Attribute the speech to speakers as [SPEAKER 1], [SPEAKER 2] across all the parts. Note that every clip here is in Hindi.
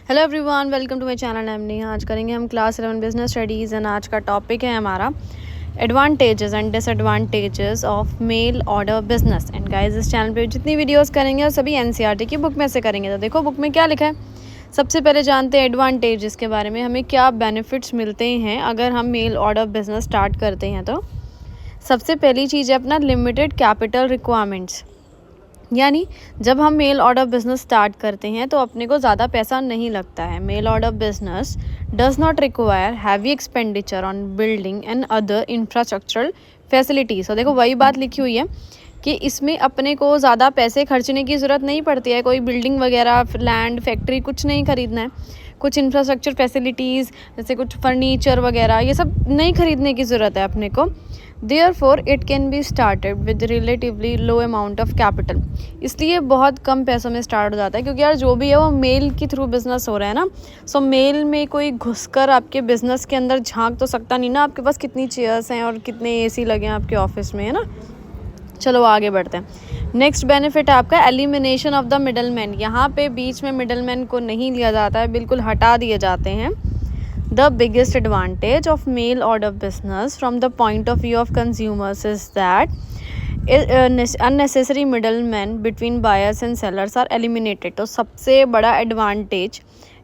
[SPEAKER 1] Hello everyone, welcome to my channel. I am Neha. आज करेंगे हम क्लास 11 बिजनेस स्टडीज़ एंड आज का टॉपिक है हमारा advantages and disadvantages of male order business. And guys, इस चैनल पे जितनी वीडियोस करेंगे वो सभी एनसीईआरटी की बुक में से करेंगे। तो देखो बुक में क्या लिखा है। सबसे पहले जानते हैं एडवांटेजेस के बारे में, हमें क्या बेनिफिट्स मिलते हैं अगर हम मेल ऑर्डर बिजनेस स्टार्ट करते हैं। तो सबसे पहली चीज़ है अपना लिमिटेड कैपिटल रिक्वायरमेंट्स, यानी जब हम मेल ऑर्डर बिजनेस स्टार्ट करते हैं तो अपने को ज़्यादा पैसा नहीं लगता है। Mail order business does not require heavy expenditure on building and other infrastructural facilities. तो देखो वही बात लिखी हुई है कि इसमें अपने को ज़्यादा पैसे खर्चने की ज़रूरत नहीं पड़ती है। कोई बिल्डिंग वगैरह, लैंड, फैक्ट्री कुछ नहीं खरीदना है। कुछ इंफ्रास्ट्रक्चर फैसिलिटीज़ जैसे कुछ फर्नीचर वगैरह ये सब नहीं खरीदने की ज़रूरत है अपने को। Therefore it can be started with relatively low amount of capital। इसलिए बहुत कम पैसों में स्टार्ट हो जाता है, क्योंकि यार जो भी है वो मेल के थ्रू बिजनेस हो रहा है ना। सो मेल में कोई घुसकर आपके बिजनेस के अंदर झांक तो सकता नहीं ना, आपके पास कितनी चेयर्स हैं और कितने एसी लगे हैं आपके ऑफिस में, है ना। चलो आगे बढ़ते हैं। नेक्स्ट बेनिफिट है आपका elimination of the middle man. यहाँ पे बीच में मिडल मैन को नहीं लिया जाता है, बिल्कुल हटा दिए जाते हैं। The biggest advantage of mail order business from the point of view of consumers is that unnecessary middlemen between buyers and sellers are eliminated। तो सबसे बड़ा एडवांटेज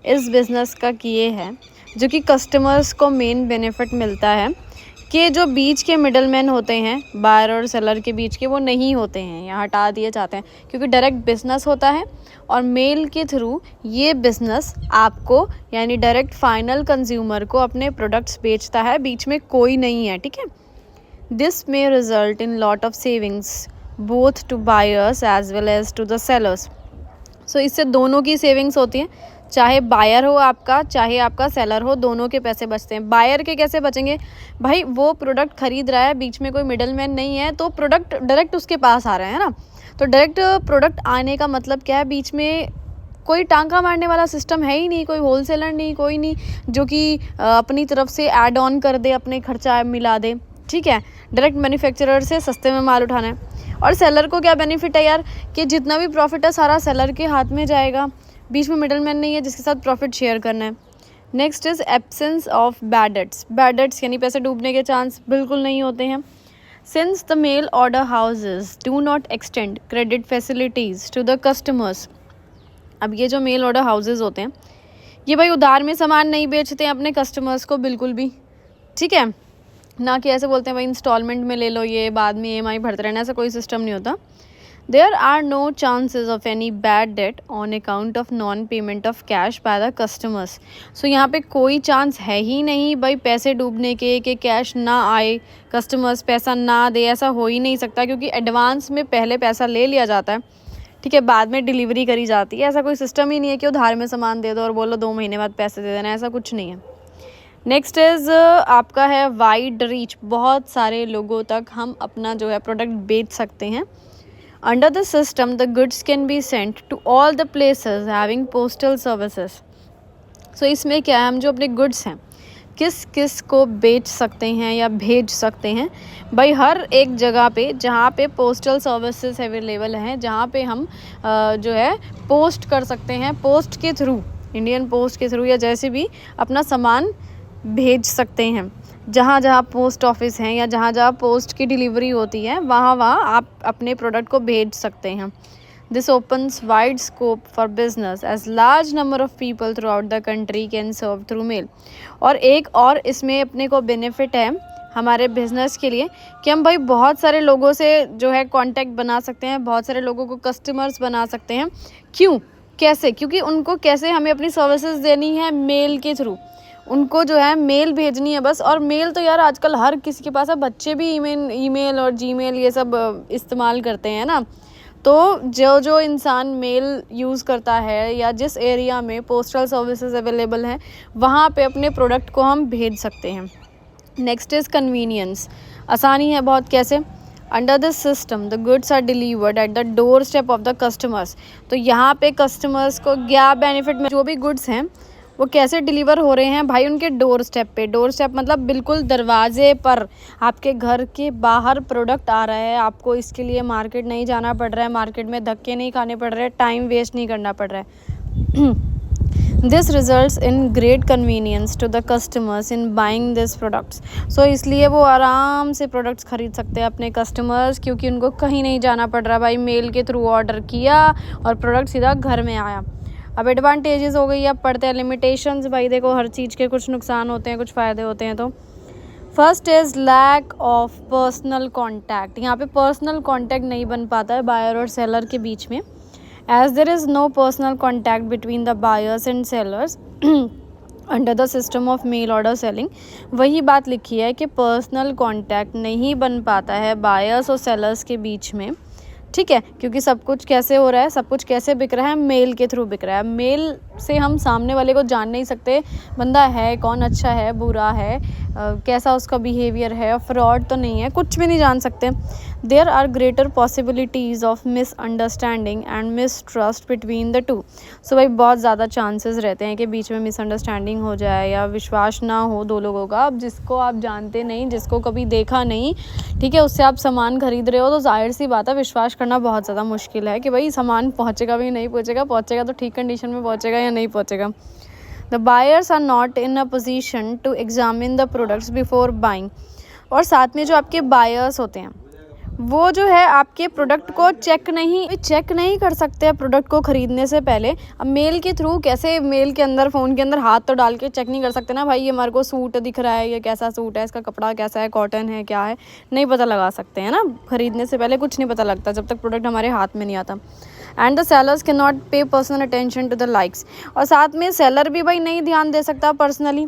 [SPEAKER 1] इस बिज़नेस का ये है, जो कि कस्टमर्स को मेन बेनिफिट मिलता है कि जो बीच के मिडलमैन होते हैं, बायर और सेलर के बीच के, वो नहीं होते हैं, यहाँ हटा दिए जाते हैं, क्योंकि डायरेक्ट बिजनेस होता है और मेल के थ्रू ये बिज़नेस आपको यानी डायरेक्ट फाइनल कंज्यूमर को अपने प्रोडक्ट्स बेचता है, बीच में कोई नहीं है, ठीक है। This may result in lot of savings both to buyers as well as to the sellers. So इससे दोनों की सेविंग्स होती हैं, चाहे बायर हो आपका चाहे आपका सेलर हो, दोनों के पैसे बचते हैं। बायर के कैसे बचेंगे भाई, वो प्रोडक्ट खरीद रहा है, बीच में कोई मिडलमैन नहीं है, तो प्रोडक्ट डायरेक्ट उसके पास आ रहा है ना। तो डायरेक्ट प्रोडक्ट आने का मतलब क्या है, बीच में कोई टांका मारने वाला सिस्टम है ही नहीं, कोई होलसेलर नहीं, कोई नहीं जो कि अपनी तरफ से ऐड ऑन कर दे, अपने खर्चा मिला दे, ठीक है। डायरेक्ट मैन्युफैक्चरर से सस्ते में माल उठाना है। और सेलर को क्या बेनिफिट है यार, कि जितना भी प्रॉफिट है सारा सेलर के हाथ में जाएगा, बीच में मिडलमैन नहीं है जिसके साथ प्रॉफिट शेयर करना है। Next is absence of bad debts. Bad debts यानी पैसे डूबने के चांस बिल्कुल नहीं होते हैं। Since the mail order houses do not extend credit facilities to the customers. अब ये जो मेल ऑर्डर हाउसेज होते हैं ये भाई उधार में सामान नहीं बेचते हैं अपने कस्टमर्स को बिल्कुल भी, ठीक है ना। कि ऐसे बोलते हैं भाई इंस्टॉलमेंट में ले लो, ये बाद में EMI भरते रहना, ऐसा कोई सिस्टम नहीं होता। There are no chances of any bad debt on account of non-payment of cash by the customers। So यहाँ पे कोई चांस है ही नहीं भाई पैसे डूबने के, कि कैश ना आए, कस्टमर्स पैसा ना दे, ऐसा हो ही नहीं सकता, क्योंकि एडवांस में पहले पैसा ले लिया जाता है, ठीक है, बाद में डिलीवरी करी जाती है। ऐसा कोई सिस्टम ही नहीं है कि उधार में सामान दे दो और बोलो 2 महीने बाद पैसे दे देना, ऐसा कुछ नहीं है। नेक्स्ट इज़ आपका है वाइड रीच। बहुत सारे लोगों तक हम अपना जो है प्रोडक्ट बेच सकते हैं। Under the system, the goods can be sent to all the places having postal services। So इसमें क्या है, हम जो अपने goods हैं किस किस को बेच सकते हैं या भेज सकते हैं भाई, हर एक जगह पे जहाँ पे पोस्टल सर्विसेज अवेलेबल हैं, जहाँ पे हम जो है पोस्ट कर सकते हैं, पोस्ट के थ्रू, इंडियन पोस्ट के थ्रू या जैसे भी अपना सामान भेज सकते हैं। जहाँ जहाँ पोस्ट ऑफिस हैं या जहाँ जहाँ पोस्ट की डिलीवरी होती है, वहाँ वहाँ आप अपने प्रोडक्ट को भेज सकते हैं। This opens wide scope for business as large number of people throughout the country can serve through mail. और एक और इसमें अपने को बेनिफिट है हमारे बिजनेस के लिए कि हम भाई बहुत सारे लोगों से जो है कांटेक्ट बना सकते हैं, बहुत सारे लोगों को कस्टमर्स बना सकते हैं। क्यों, कैसे? क्योंकि उनको कैसे हमें अपनी सर्विसेज देनी है, मेल के थ्रू उनको जो है मेल भेजनी है बस। और मेल तो यार आजकल हर किसी के पास है, बच्चे भी ईमेल और जीमेल ये सब इस्तेमाल करते हैं ना। तो जो जो इंसान मेल यूज़ करता है या जिस एरिया में पोस्टल सर्विसेज अवेलेबल हैं, वहाँ पे अपने प्रोडक्ट को हम भेज सकते हैं। Next is convenience. आसानी है बहुत, कैसे? Under this system the goods are delivered at the doorstep of the customers. तो यहाँ पे कस्टमर्स को क्या बेनिफिट में, जो भी गुड्स हैं वो कैसे डिलीवर हो रहे हैं भाई, उनके डोर स्टेप पे। डोर स्टेप मतलब बिल्कुल दरवाजे पर, आपके घर के बाहर प्रोडक्ट आ रहा है, आपको इसके लिए मार्केट नहीं जाना पड़ रहा है, मार्केट में धक्के नहीं खाने पड़ रहे, टाइम वेस्ट नहीं करना पड़ रहा है। This results in great convenience to the customers in buying this products. So इसलिए वो आराम से प्रोडक्ट्स खरीद सकते हैं अपने कस्टमर्स, क्योंकि उनको कहीं नहीं जाना पड़ रहा भाई, मेल के थ्रू ऑर्डर किया और प्रोडक्ट सीधा घर में आया। अब एडवांटेजेस हो गई, अब पढ़ते हैं लिमिटेशंस। भाई देखो, हर चीज़ के कुछ नुकसान होते हैं, कुछ फ़ायदे होते हैं। तो first is lack of personal contact. यहाँ पे पर्सनल कॉन्टैक्ट नहीं बन पाता है बायर और सेलर के बीच में, as there is no personal contact between the buyers and sellers under the system of mail order selling। वही बात लिखी है कि पर्सनल कांटेक्ट नहीं बन पाता है बायर्स और सेलर्स के बीच में, ठीक है, क्योंकि सब कुछ कैसे हो रहा है, सब कुछ कैसे बिक रहा है, मेल के थ्रू बिक रहा है। मेल से हम सामने वाले को जान नहीं सकते बंदा है कौन, अच्छा है बुरा है, कैसा उसका बिहेवियर है, फ्रॉड तो नहीं है, कुछ भी नहीं जान सकते। There are greater possibilities of misunderstanding and mistrust between the two. So भाई बहुत ज़्यादा चांसेस रहते हैं कि बीच में मिसअंडरस्टैंडिंग हो जाए या विश्वास ना हो दो लोगों का। अब जिसको आप जानते नहीं, जिसको कभी देखा नहीं, ठीक है, उससे आप सामान खरीद रहे हो, तो जाहिर सी बात है विश्वास करना बहुत ज़्यादा मुश्किल है कि भाई सामान पहुँचेगा भी नहीं पहुँचेगा, पहुँचेगा तो ठीक कंडीशन में पहुँचेगा या नहीं पहुँचेगा। The buyers are not in a position to examine the products before buying. और साथ में जो आपके बायर्स होते हैं वो जो है आपके प्रोडक्ट को चेक नहीं कर सकते प्रोडक्ट को ख़रीदने से पहले। अब मेल के थ्रू कैसे, मेल के अंदर फ़ोन के अंदर हाथ तो डाल के चेक नहीं कर सकते ना भाई, ये हमारे को सूट दिख रहा है, ये कैसा सूट है, इसका कपड़ा कैसा है, कॉटन है, क्या है, नहीं पता लगा सकते हैं ना। ख़रीदने से पहले कुछ नहीं पता लगता जब तक प्रोडक्ट हमारे हाथ में नहीं आता। And the sellers can not pay personal attention to the likes. और साथ में सेलर भी भाई नहीं ध्यान दे सकता पर्सनली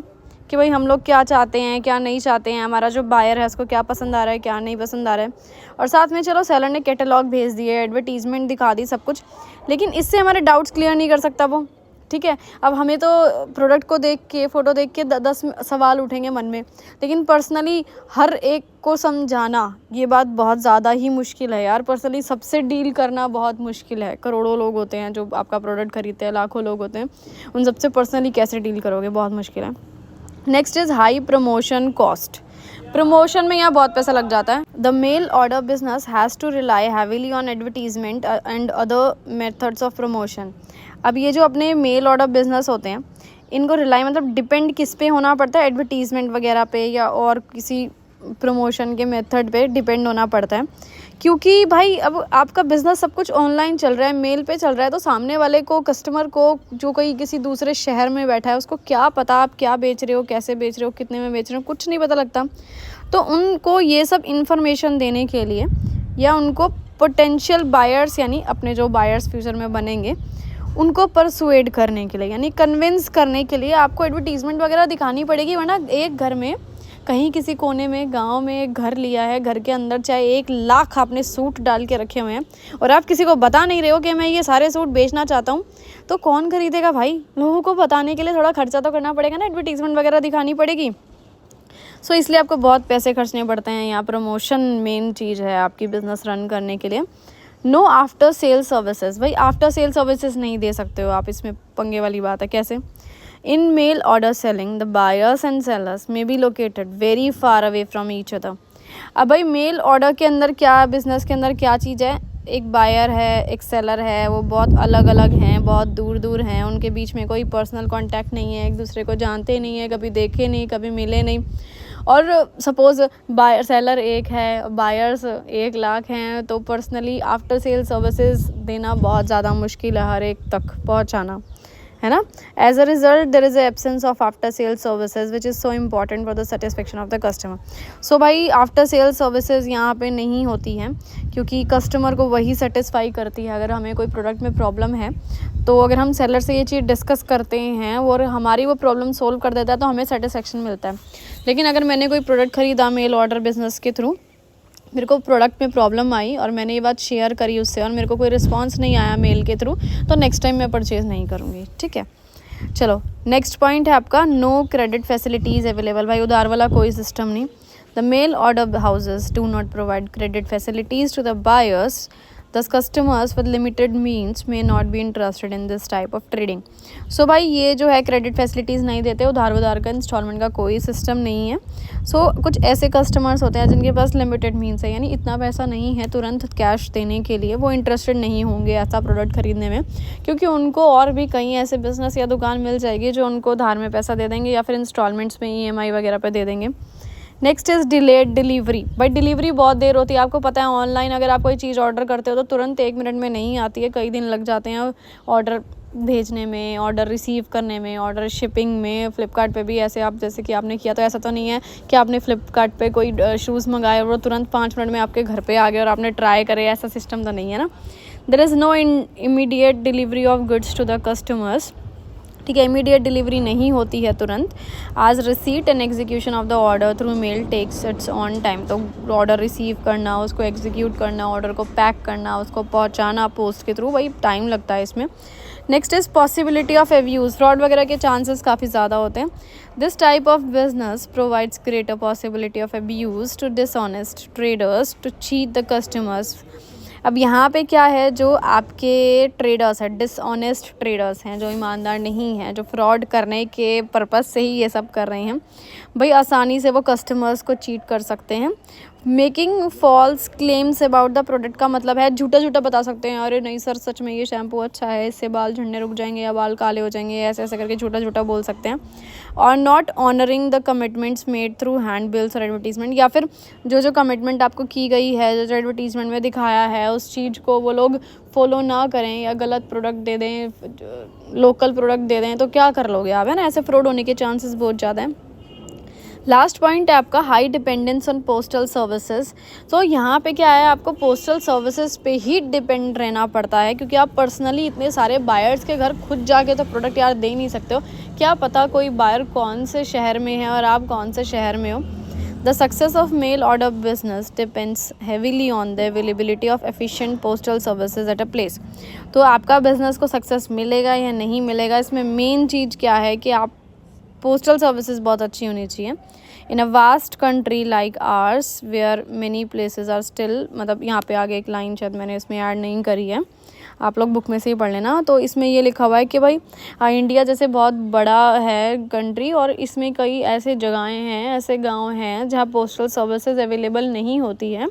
[SPEAKER 1] कि भाई हम लोग क्या चाहते हैं, क्या नहीं चाहते हैं, हमारा जो बायर है उसको क्या पसंद आ रहा है, क्या नहीं पसंद आ रहा है। और साथ में चलो सेलर ने कैटलॉग भेज दिए, एडवर्टीजमेंट दिखा दी, सब कुछ, लेकिन इससे हमारे डाउट्स क्लियर नहीं कर सकता वो, ठीक है। अब हमें तो प्रोडक्ट को देख के, फ़ोटो देख के 10 सवाल उठेंगे मन में, लेकिन पर्सनली हर एक को समझाना ये बात बहुत ज़्यादा ही मुश्किल है यार। पर्सनली सबसे डील करना बहुत मुश्किल है। करोड़ों लोग होते हैं जो आपका प्रोडक्ट खरीदते हैं, लाखों लोग होते हैं, उन सबसे पर्सनली कैसे डील करोगे, बहुत मुश्किल है। Next is high promotion cost. Promotion में यहाँ बहुत पैसा लग जाता है। The mail order business has to rely heavily on advertisement and other methods of promotion. अब ये जो अपने मेल ऑर्डर बिजनेस होते हैं, इनको रिलाई मतलब डिपेंड किस पे होना पड़ता है, एडवर्टीजमेंट वगैरह पे या और किसी प्रमोशन के मेथड पे डिपेंड होना पड़ता है। क्योंकि भाई अब आपका बिज़नेस सब कुछ ऑनलाइन चल रहा है, मेल पे चल रहा है, तो सामने वाले को, कस्टमर को, जो कोई किसी दूसरे शहर में बैठा है, उसको क्या पता आप क्या बेच रहे हो, कैसे बेच रहे हो, कितने में बेच रहे हो, कुछ नहीं पता लगता। तो उनको ये सब इन्फॉर्मेशन देने के लिए या उनको पोटेंशियल बायर्स, यानी अपने जो बायर्स फ्यूचर में बनेंगे, उनको परसुएड करने के लिए, यानी कन्विंस करने के लिए आपको एडवर्टीजमेंट वगैरह दिखानी पड़ेगी। वरना एक घर में कहीं किसी कोने में, गांव में एक घर लिया है, घर के अंदर चाहे 1 लाख आपने सूट डाल के रखे हुए हैं और आप किसी को बता नहीं रहे हो कि मैं ये सारे सूट बेचना चाहता हूँ, तो कौन खरीदेगा भाई। लोगों को बताने के लिए थोड़ा खर्चा तो करना पड़ेगा ना, एडवर्टीजमेंट वगैरह दिखानी पड़ेगी। सो इसलिए आपको बहुत पैसे खर्चने पड़ते हैं। यहाँ प्रमोशन मेन चीज़ है आपकी बिज़नेस रन करने के लिए। Know after sale services. भाई आफ्टर सेल सर्विसेज नहीं दे सकते हो आप, इसमें पंगे वाली बात है। कैसे? In mail order selling the buyers and sellers may be located very far away from each other. अब भाई मेल ऑर्डर के अंदर क्या, बिज़नेस के अंदर क्या चीज़ है, एक बायर है, एक सेलर है, वो बहुत अलग अलग हैं, बहुत दूर दूर हैं, उनके बीच में कोई पर्सनल कांटेक्ट नहीं है, एक दूसरे को जानते नहीं है, कभी देखे नहीं, कभी मिले नहीं। और सपोज़ बायर सेलर एक है, बायर्स 1 लाख हैं, तो पर्सनली आफ्टर सेल सर्विसेज देना बहुत ज़्यादा मुश्किल है, हर एक तक पहुंचाना, है ना। As a result there is absence of after sale services which is so important for the satisfaction of the customer. So भाई आफ्टर सेल सर्विसेज यहाँ पे नहीं होती हैं, क्योंकि कस्टमर को वही सेटिस्फाई करती है। अगर हमें कोई प्रोडक्ट में प्रॉब्लम है, तो अगर हम सेलर से ये चीज़ डिस्कस करते हैं और हमारी वो प्रॉब्लम सोल्व कर देता है, तो हमें सेटिस्फेक्शन मिलता है। लेकिन अगर मैंने कोई प्रोडक्ट ख़रीदा मेल ऑर्डर बिजनेस के थ्रू, मेरे को प्रोडक्ट में प्रॉब्लम आई और मैंने ये बात शेयर करी उससे और मेरे को कोई रिस्पांस नहीं आया मेल के थ्रू, तो नेक्स्ट टाइम मैं परचेज़ नहीं करूँगी, ठीक है। चलो नेक्स्ट पॉइंट है आपका नो क्रेडिट फैसिलिटीज़ अवेलेबल। भाई उधार वाला कोई सिस्टम नहीं। The mail order houses do not provide credit facilities to the buyers. Thus customers with limited means may not be interested in this type of trading. So भाई ये जो है क्रेडिट फैसिलिटीज़ नहीं देते, उधार का इंस्टॉलमेंट का कोई सिस्टम नहीं है. कुछ ऐसे कस्टमर्स होते हैं जिनके पास लिमिटेड मीन्स है, यानी इतना पैसा नहीं है तुरंत कैश देने के लिए, वो इंटरेस्टेड नहीं होंगे ऐसा प्रोडक्ट ख़रीदने में, क्योंकि उनको और भी कई ऐसे बिजनेस या दुकान मिल जाएगी जो उनको उधार में पैसा दे देंगे या फिर इंस्टॉलमेंट्स में EMI वगैरह पे दे देंगे. Next is delayed delivery. भाई डिलीवरी बहुत देर होती है. आपको पता है ऑनलाइन अगर आप कोई चीज़ ऑर्डर करते हो तो तुरंत 1 मिनट में नहीं आती है, कई दिन लग जाते हैं ऑर्डर भेजने में, ऑर्डर रिसीव करने में, ऑर्डर शिपिंग में. फ्लिपकार्ट पे भी ऐसे आप जैसे कि आपने किया, तो ऐसा तो नहीं है कि आपने फ्लिपकार्ट पे कोई शूज़ मंगाए और वो तुरंत 5 मिनट में आपके घर पे आ गए और आपने ट्राई करे, ऐसा सिस्टम तो नहीं है ना. There is no immediate delivery of goods to the customers. ठीक है, इमीडिएट डिलीवरी नहीं होती है तुरंत. आज receipt and execution of the order through mail takes its own time. तो ऑर्डर रिसीव करना, उसको एग्जीक्यूट करना, ऑर्डर को पैक करना, उसको पहुंचाना पोस्ट के थ्रू, वही टाइम लगता है इसमें. Next is possibility of abuse. Fraud वगैरह के चांसेस काफ़ी ज़्यादा होते हैं. This type of business provides greater possibility of abuse to dishonest traders to cheat the customers. अब यहाँ पे क्या है, जो आपके ट्रेडर्स हैं, डिसऑनेस्ट ट्रेडर्स हैं, जो ईमानदार नहीं हैं, जो फ्रॉड करने के पर्पज़ से ही ये सब कर रहे हैं, भाई आसानी से वो कस्टमर्स को चीट कर सकते हैं. Making false claims about the product का मतलब है झूठा बता सकते हैं, अरे नहीं सर सच में ये शैम्पू अच्छा है, इससे बाल झड़ने रुक जाएंगे या बाल काले हो जाएंगे, ऐसे करके झूठा बोल सकते हैं. और not honouring the commitments made through hand bills और एडवर्टीजमेंट. या फिर जो कमिटमेंट आपको की गई है, जो एडवर्टीजमेंट में दिखाया है, उस चीज़ को वो लोग फॉलो ना करें या गलत प्रोडक्ट दे दें, लोकल प्रोडक्ट दे दें, तो क्या कर लोगे आप, है ना. ऐसे फ्रॉड होने के चांसेस बहुत ज़्यादा हैं. लास्ट पॉइंट है आपका high dependence on postal services. तो यहाँ पे क्या है, आपको पोस्टल सर्विसेज पे ही डिपेंड रहना पड़ता है, क्योंकि आप पर्सनली इतने सारे बायर्स के घर खुद जाके तो प्रोडक्ट यार दे नहीं सकते हो. क्या पता कोई बायर कौन से शहर में है और आप कौन से शहर में हो. The success of male order business depends heavily on the availability of efficient postal services at a place. तो आपका बिजनेस को सक्सेस मिलेगा या नहीं मिलेगा, इसमें मेन चीज़ क्या है कि आप पोस्टल सर्विसेज बहुत अच्छी होनी चाहिए. In a vast country like ours where many places are still, मतलब यहाँ पे आगे एक लाइन शायद मैंने इसमें ऐड नहीं करी है, आप लोग बुक में से ही पढ़ लेना. तो इसमें ये लिखा हुआ है कि भाई इंडिया जैसे बहुत बड़ा है कंट्री और इसमें कई ऐसे जगहें हैं, ऐसे गांव हैं जहाँ पोस्टल सर्विसेज अवेलेबल नहीं होती है.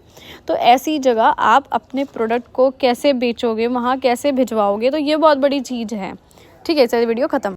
[SPEAKER 1] तो ऐसी जगह आप अपने प्रोडक्ट को कैसे बेचोगे, वहाँ कैसे भिजवाओगे, तो ये बहुत बड़ी चीज़ है. ठीक है, चलिए वीडियो ख़त्म.